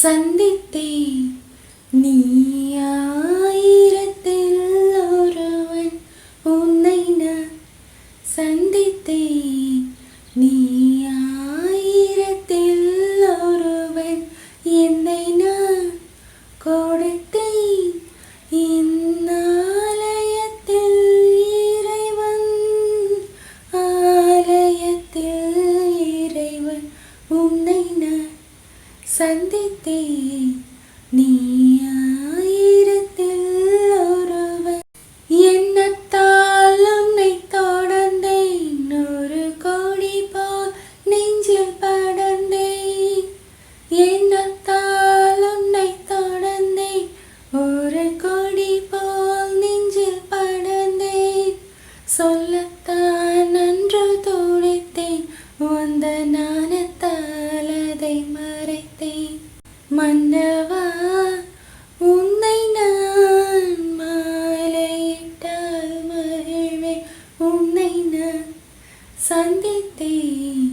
சந்தித்தேன் நீ ஆயிரத்தில் ஒருவன் உன்னை நான் சந்தித்தேன் நீ ஆயிரத்தில் ஒருவன் என்னை நான் கொடுத்தேன் இந்நாலயத்தில் இறைவன் ஆலயத்தில் இறைவன் உன்னை நான் சந்தித்தேன் நீ ஆயிரத்தில் ஒருவன் எண்ணத்தால் உன்னை தொடர்ந்தேன் ஒரு கோடி போல் நெஞ்சில் படர்ந்தேன் எண்ணத்தால் உன்னை தொடர்ந்தேன் ஒரு கோடி போல் நெஞ்சில் படர்ந்தேன் சொல்லத்தான் நன்று துடித்தேன் வந்த நாணத்தால் அதை மறைத்தேன் மன்னவா உன்னை நான் மாலையிட்டால் மகிழ்வேன் உன்னை நான் சந்தித்தேன்